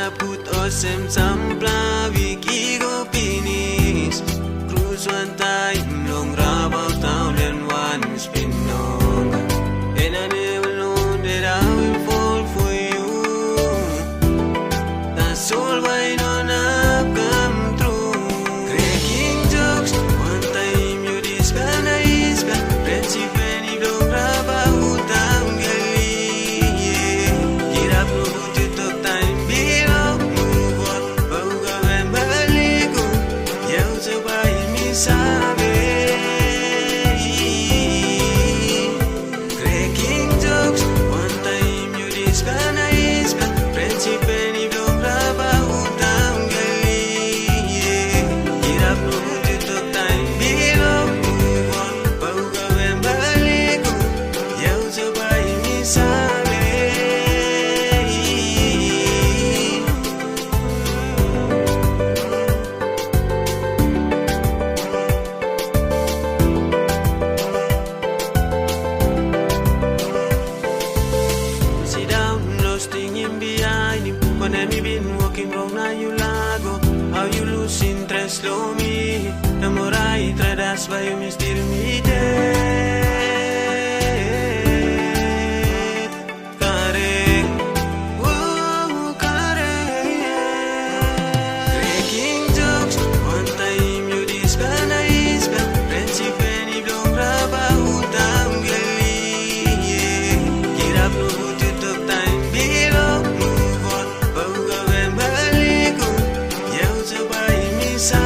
na put osem sampla wiki go pinis cruise one time long rabao town and one spin on and I never know that I will fall for you that's all why not have come true cracking jokes one time you disband friendship and you don't grab out down gali get up no good to time below move on bauga and baligo yau so by me sabe cracking jokes one time you disband friendship and you don't grab out down gali get up no good to time below move on bauga and baligo yau so by me sabe sit down lost in behind him when have you been walking wrong now you lago how you lose interest slow me the more I try that's why you still me dead Kare Kare cracking jokes one time you disband friendship and you don't grab out down gali get up no good to time below move on bauga and baligo yau so by me sa